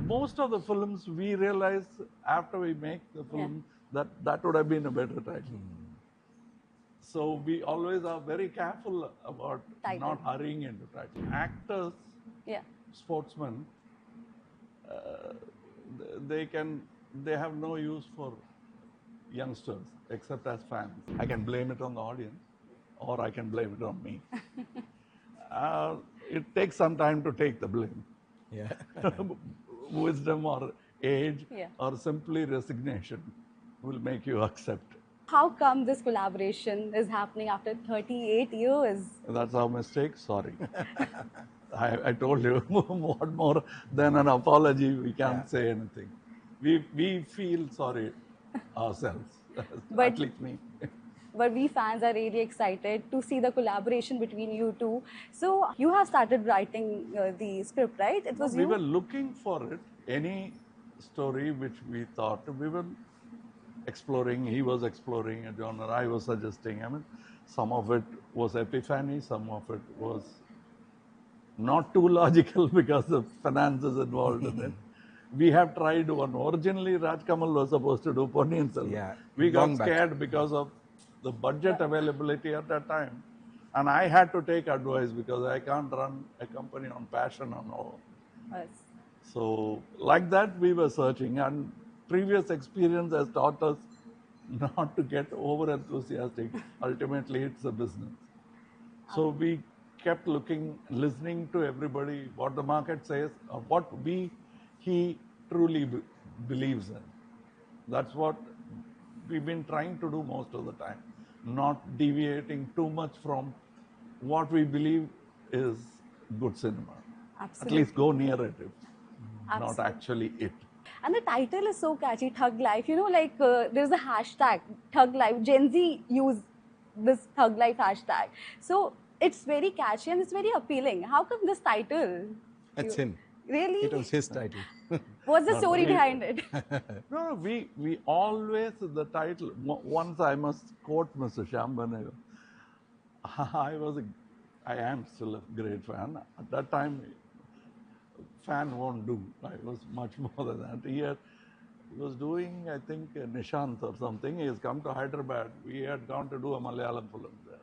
most of the films we realize after we make the film that would have been a better title. So we always are very careful about not hurrying into title. Actors, sportsmen, they have no use for youngsters except as fans. I can blame it on the audience, or I can blame it on me. It takes some time to take the blame. Yeah. Wisdom or age or simply resignation will make you accept. How come this collaboration is happening after 38 years? That's our mistake. Sorry. I told you, what more than an apology? We can't say anything. We feel sorry ourselves, at least me. But we fans are really excited to see the collaboration between you two. So you have started writing the script, right? It was We were looking for it. Any story which we thought we were exploring, he was exploring a genre, I was suggesting. I mean, some of it was epiphany, some of it was not too logical because of finances involved in it. We have tried one. Originally, Kamal was supposed to do Ponniyin Selvan. Yeah, we got scared because of the budget availability at that time. And I had to take advice because I can't run a company on passion and all. Yes. So, like that, we were searching. And previous experience has taught us not to get over enthusiastic. Ultimately, it's a business. So we kept looking, listening to everybody, what the market says, what he truly believes in. That's what we've been trying to do most of the time, not deviating too much from what we believe is good cinema. Absolutely. At least go near it, Absolutely. not actually it. And the title is so catchy, Thug Life. You know, like there's a hashtag, Thug Life. Gen Z use this Thug Life hashtag. So it's very catchy and it's very appealing. How come this title? That's him. Really? It was his title. What's the story behind it? No, we always, the title, once I must quote Mr. Shambhanegar. I am still a great fan. At that time, fan won't do. I was much more than that. He was doing, I think, Nishant or something. He has come to Hyderabad. We had gone to do a Malayalam film there.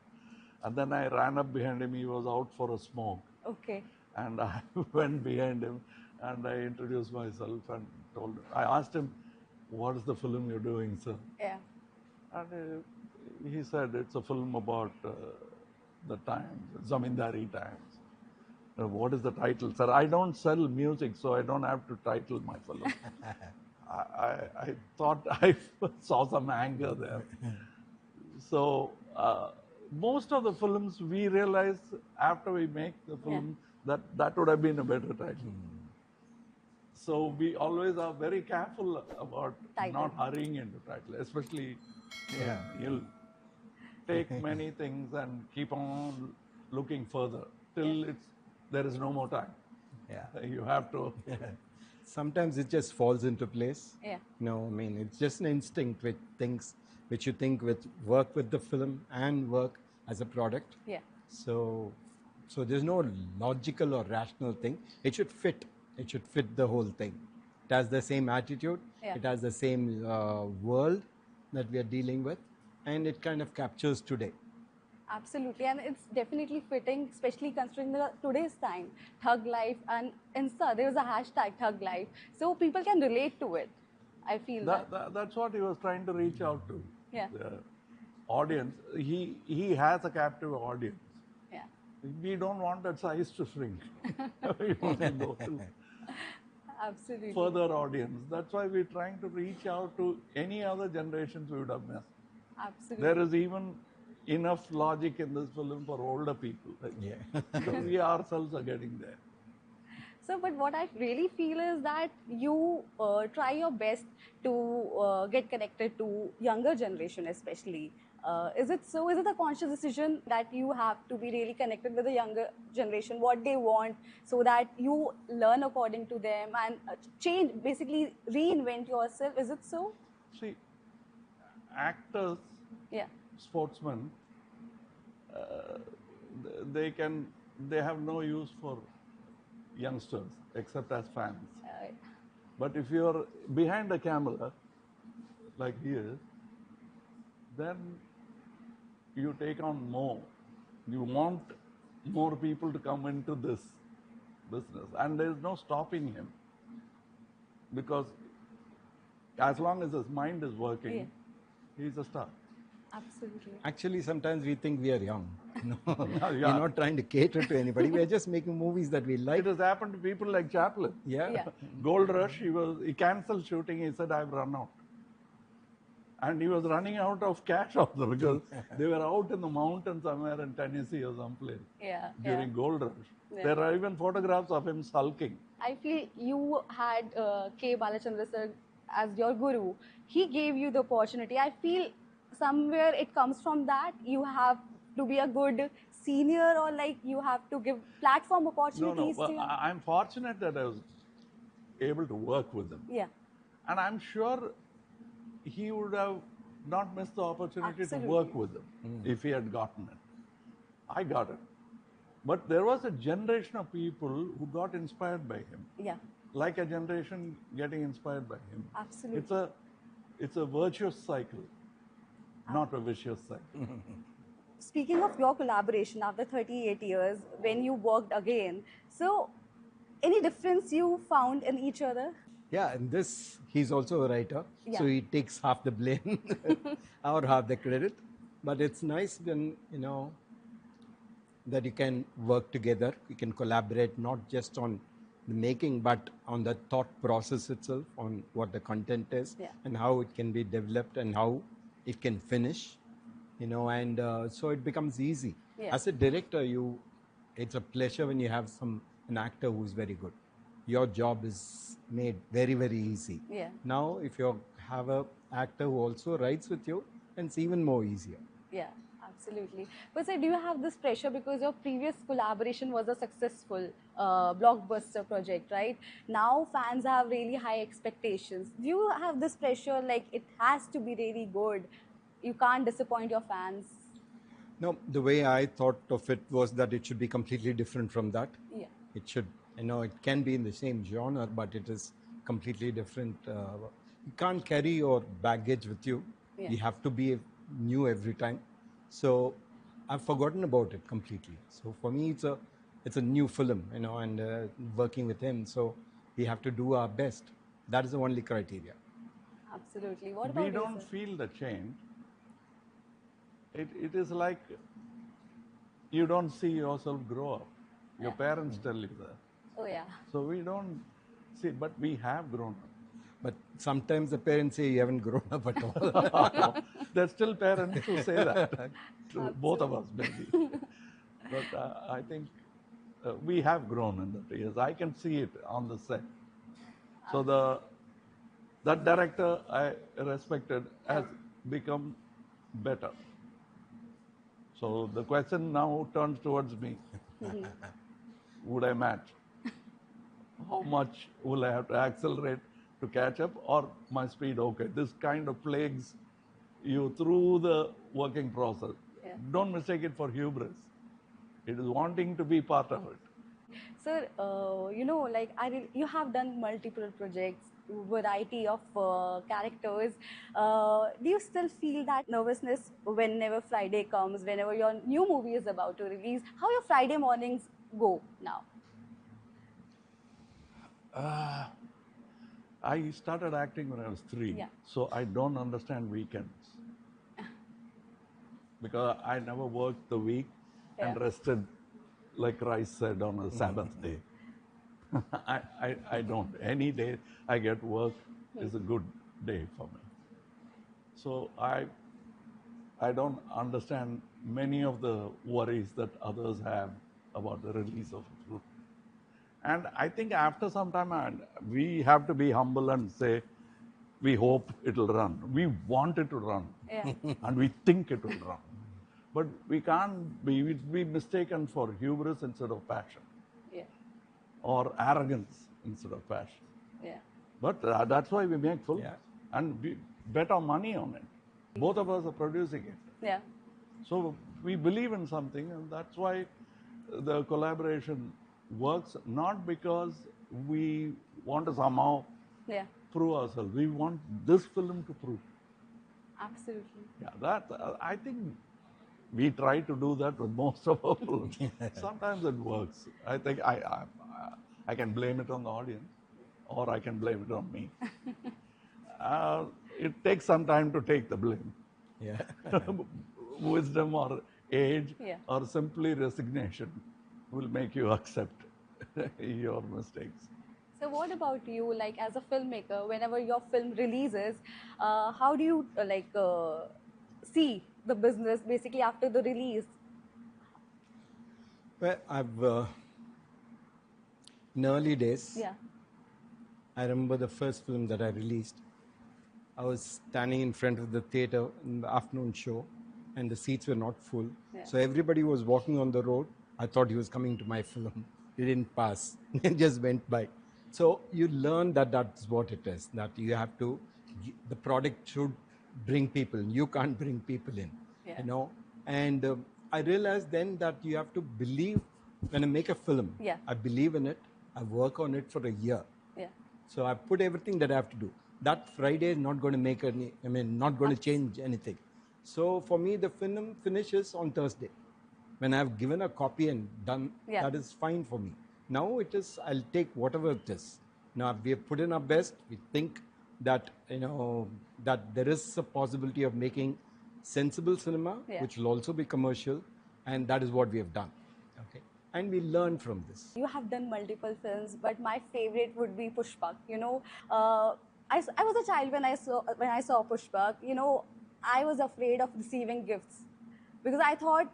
And then I ran up behind him. He was out for a smoke. Okay. And I went behind him and I introduced myself and told him. I asked him, what is the film you're doing, sir? Yeah. And he said, it's a film about the times, Zamindari times. What is the title, sir? I don't sell music, so I don't have to title my film. I thought I saw some anger there. So most of the films we realize after we make the film that would have been a better title. So we always are very careful about not hurrying into title, especially you'll take many things and keep on looking further till there is no more time. Yeah. You have to. Sometimes it just falls into place. Yeah. No, I mean, it's just an instinct with things which you think with work with the film and work as a product. Yeah. So there's no logical or rational thing. It should fit. It should fit the whole thing. It has the same attitude. Yeah. It has the same world that we are dealing with, and it kind of captures today. Absolutely, and it's definitely fitting, especially considering today's time, Thug Life, and Insta, there is a hashtag Thug Life, so people can relate to it. I feel that's what he was trying to reach out to. Yeah. The audience. He has a captive audience. Yeah. We don't want that size to shrink. We want to go to Absolutely. further audience. That's why we're trying to reach out to any other generations we would have missed. Absolutely. There is even enough logic in this film for older people. Yeah. So we ourselves are getting there. So, but what I really feel is that you try your best to get connected to younger generation, especially. Is it so? Is it a conscious decision that you have to be really connected with the younger generation, what they want, so that you learn according to them and change, basically reinvent yourself? Is it so? See, actors, sportsmen, they have no use for youngsters except as fans. But if you're behind a camera, like he is, then you take on more. You want more people to come into this business, and there's no stopping him, because as long as his mind is working, Yeah. he's a star. Absolutely. Actually, sometimes we think we are young. No, Yeah. we're not trying to cater to anybody. We're just making movies that we like. It has happened to people like Chaplin. Yeah. Yeah. Gold Rush, he canceled shooting. He said, "I've run out," and he was running out of cash also, because they were out in the mountains somewhere in Tennessee or someplace Yeah. during Gold Rush. Yeah. There are even photographs of him sulking. I feel you had K. Balachandra sir as your guru. He gave you the opportunity. I feel somewhere it comes from that. You have to be a good senior, or like you have to give platform No, opportunities well, to you. I'm fortunate that I was able to work with him. Yeah. And I'm sure he would have not missed the opportunity Absolutely. to work with him if he had gotten it. I got it. But there was a generation of people who got inspired by him, Yeah. like a generation getting inspired by him. Absolutely. It's a virtuous cycle, not a vicious cycle. Speaking of your collaboration after 38 years, when you worked again, so any difference you found in each other? Yeah, and this, he's also a writer, so Yeah. he takes half the blame or half the credit. But it's nice when, that you can work together, you can collaborate not just on the making, but on the thought process itself, on what the content is, Yeah. and how it can be developed and how it can finish, and so it becomes easy. Yeah. As a director, it's a pleasure when you have an actor who's very good. Your job is made very, very easy. Yeah. Now, if you have a actor who also writes with you, then it's even more easier. Yeah, absolutely. But sir, do you have this pressure because your previous collaboration was a successful blockbuster project, right? Now fans have really high expectations. Do you have this pressure like it has to be really good? You can't disappoint your fans. No, the way I thought of it was that it should be completely different from that. Yeah. It should, it can be in the same genre, but it is completely different. You can't carry your baggage with you. Yeah. You have to be new every time. So I've forgotten about it completely. So for me, it's a new film, and working with him. So we have to do our best. That is the only criteria. Absolutely. What about We you, don't sir? feel the change. It is like you don't see yourself grow up. Your parents tell you that. Oh yeah. So we don't see, but we have grown up. But sometimes the parents say you haven't grown up at all. There's still parents who say that to both of us, maybe. But I think we have grown in the years. I can see it on the set. So that director I respected has become better. So the question now turns towards me. Would I match? How much will I have to accelerate to catch up, or my speed okay? This kind of plagues you through the working process. Yeah. Don't mistake it for hubris. It is wanting to be part of it. Sir, like you have done multiple projects, variety of characters. Do you still feel that nervousness whenever Friday comes, whenever your new movie is about to release? How your Friday mornings go now? I started acting when I was 3, Yeah. so I don't understand weekends. Because I never worked the week and Yeah. rested, like Rice said, on a Sabbath day. I don't. Any day I get work is a good day for me. So I don't understand many of the worries that others have about the release of a film. And I think after some time, we have to be humble and say, we hope it'll run. We want it to run. Yeah. And we think it will run. But we can't be mistaken for hubris instead of passion, Yeah. or arrogance instead of passion. Yeah. But that's why we make films. Yeah. And we bet our money on it. Both of us are producing it. Yeah. So we believe in something, and that's why the collaboration works, not because we want to somehow Yeah, prove ourselves. We want this film to prove. absolutely. Yeah, that I think we try to do that with most of our films. Sometimes it works. I think I can blame it on the audience, or I can blame it on me. It takes some time to take the blame. Yeah. Wisdom or age Yeah. or simply resignation will make you accept your mistakes. So what about you, like as a filmmaker, whenever your film releases, how do you see the business basically after the release? Well, I've in early days, Yeah, I remember the first film that I released. I was standing in front of the theater in the afternoon show, and the seats were not full. yeah, So everybody was walking on the road. I thought he was coming to my film. He didn't pass. He just went by. So you learn that that's what it is. That you have to, the product should bring people. You can't bring people in, yeah, you know. And I realized then that you have to believe. When I make a film, yeah, I believe in it. I work on it for a year. yeah. So I put everything that I have to do. That Friday is not going to make any, not going to change anything. So for me, the film finishes on Thursday. When I've given a copy and done, Yeah. that is fine for me. Now it is, I'll take whatever it is. Now we have put in our best. We think that, that there is a possibility of making sensible cinema, Yeah. which will also be commercial. And that is what we have done. Okay. And we learn from this. You have done multiple films, but my favorite would be Pushpak. I was a child when I saw Pushpak. I was afraid of receiving gifts because I thought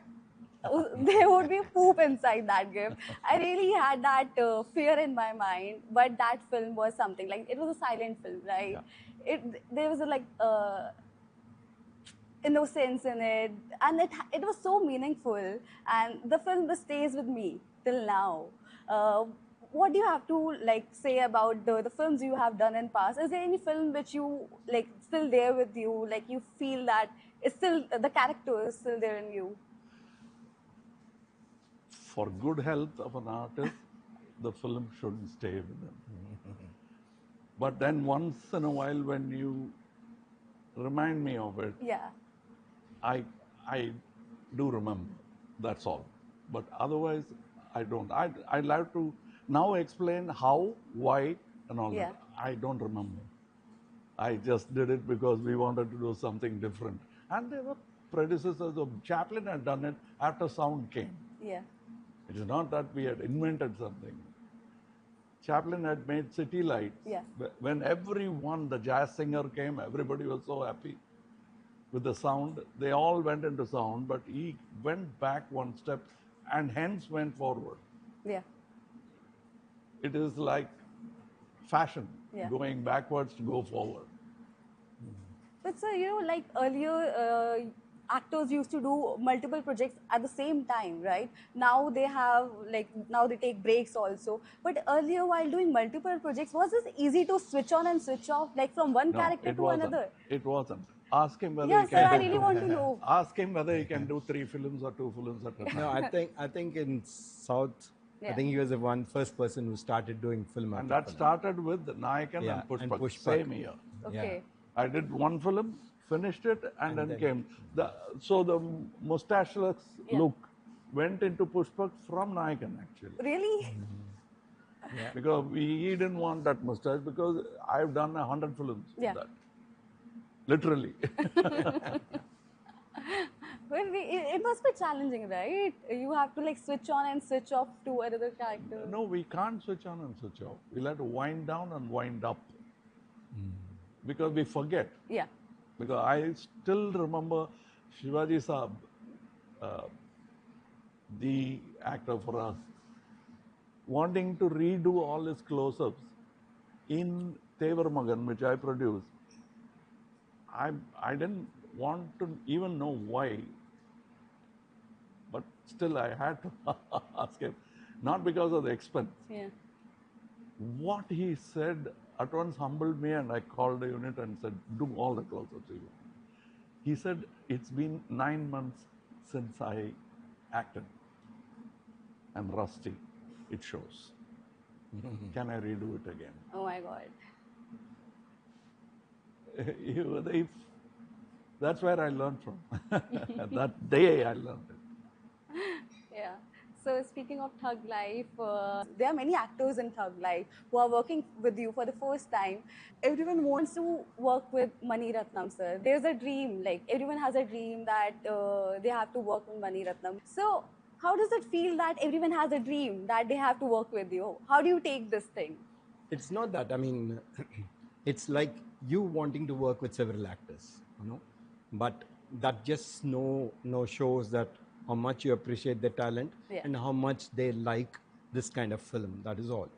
there would be poop inside that gift. I really had that fear in my mind. But that film was something like it was a silent film, right? Yeah. There was a innocence in it, and it was so meaningful, and the film stays with me till now. What do you have to say about the films you have done in past? Is there any film which you still there with you, you feel that it's still the character is still there in you? For good health of an artist, the film shouldn't stay with them. But then once in a while, when you remind me of it, Yeah, I do remember. That's all. But otherwise, I don't. I'd like to now explain how, why, and all Yeah. that. I don't remember. I just did it because we wanted to do something different. And there were predecessors of Chaplin had done it after sound came. yeah, It is not that we had invented something. Chaplin had made City Lights. Yeah. When everyone, the jazz singer came, everybody was so happy with the sound. They all went into sound, but he went back one step and hence went forward. yeah, It is like fashion, Yeah. going backwards to go forward. but so like earlier actors used to do multiple projects at the same time, right? Now they have now they take breaks also, but earlier while doing multiple projects, was this easy to switch on and switch off from one No, character it to wasn't. another? It wasn't. Ask him whether Yeah, he sir, can I do really want to know. Ask him whether he can do 3 films or 2 films at a time. No, I think in South, Yeah. I think he was the first person who started doing film. And after that film. started with Nayakan Yeah, and Pushpak, and Pushpak. same year. Okay. I did one film, finished it, and then then- came. So the mustacheless Yeah. look went into Pushpak from Nayakan actually. Really? Yeah. Because he didn't want that mustache because I've done 100 films Yeah. with that. Literally. Well, it must be challenging, right? You have to switch on and switch off to another character. No, we can't switch on and switch off. We'll have to wind down and wind up. Because we forget. Yeah. Because I still remember Shivaji Saab, the actor for us, wanting to redo all his close-ups in Tevar Magan, which I produced. I didn't want to even know why, but still I had to ask him, not because of the expense. Yeah. What he said at once humbled me, and I called the unit and said, do all the close-ups you want. He said, it's been 9 months since I acted. I'm rusty. It shows. Can I redo it again? Oh my God. if that's where I learned from. That day I learned it. Yeah. So speaking of Thug Life, there are many actors in Thug Life who are working with you for the first time. Everyone wants to work with Mani Ratnam, sir. There's a dream, like everyone has a dream that they have to work with Mani Ratnam. So how does it feel that everyone has a dream that they have to work with you? How do you take this thing? It's not that. I mean, it's like you wanting to work with several actors, but that just no shows that how much you appreciate their talent Yeah. and how much they like this kind of film. That is all.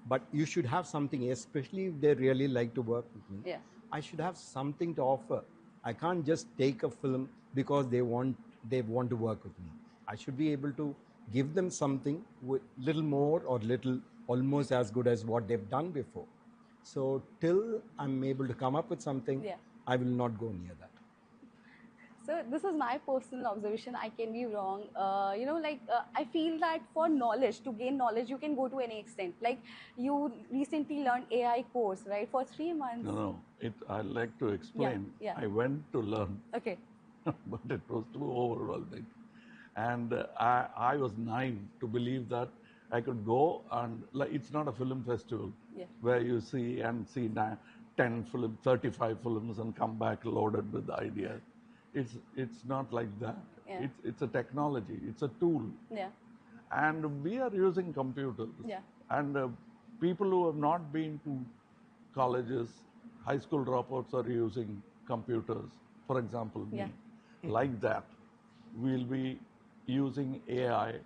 But you should have something, especially if they really like to work with me. Yeah. I should have something to offer. I can't just take a film because they want to work with me. I should be able to give them something with little more or little almost as good as what they've done before. So till I'm able to come up with something, Yeah. I will not go near that. So this is my personal observation. I can be wrong. I feel that for knowledge, to gain knowledge, you can go to any extent. Like you recently learned AI course, right? For 3 months. No. I like to explain. Yeah. I went to learn, Okay. but it was too overwhelming. And I was naive to believe that I could go and, like, it's not a film festival where you see 10 films, 35 films and come back loaded with ideas. It's not like that. Yeah. It's a technology. It's a tool. Yeah. And we are using computers. Yeah. And people who have not been to colleges, high school dropouts are using computers. For example, me. Yeah. Like that, we'll be using AI.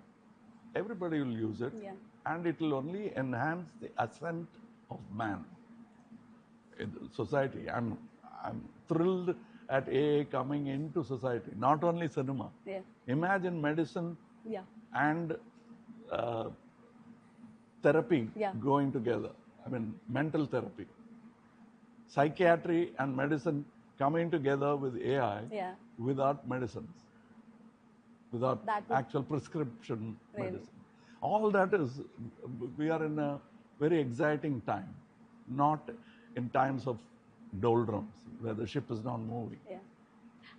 Everybody will use it. Yeah. And it will only enhance the ascent of man in the society. I'm thrilled at AA coming into society, not only cinema. Yeah. Imagine medicine Yeah. and therapy Yeah. going together. I mean, mental therapy. Psychiatry and medicine coming together with AI Yeah. without medicines, without That would- actual prescription Really? medicine. All that is, we are in a very exciting time, not in times of doldrums where the ship is not moving. Yeah.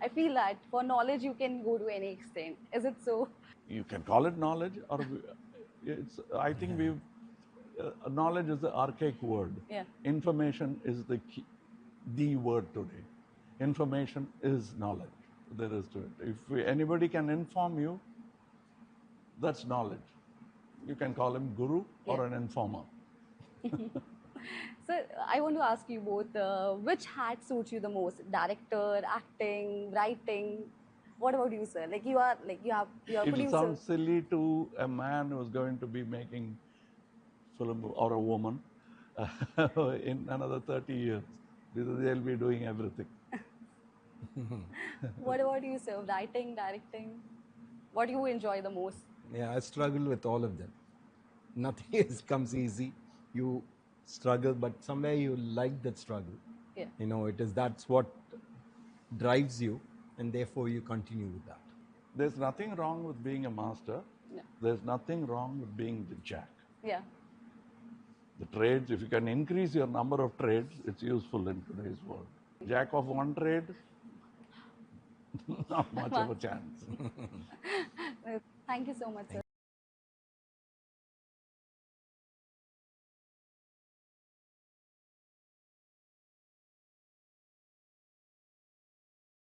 I feel that for knowledge, you can go to any extent. Is it so? You can call it knowledge, or I think knowledge is the archaic word. Yeah. Information is the word today. Information is knowledge. There is to it. If anybody can inform you, that's knowledge. You can call him guru or Yeah. an informer. So I want to ask you both, which hat suits you the most? Director, acting, writing? What about you, sir? Like you are It producer. sounds silly to a man who's going to be making film, or a woman, in another 30 years. Because they'll be doing everything. What about you, sir? Writing, directing? What do you enjoy the most? Yeah, I struggle with all of them. Nothing comes easy. You struggle, but somewhere you like that struggle. Yeah. That's what drives you, and therefore you continue with that. There's nothing wrong with being a master. Yeah. There's nothing wrong with being the jack. Yeah. The trades, if you can increase your number of trades, it's useful in today's world. Jack of one trade, not much of a chance. Thank you so much, sir.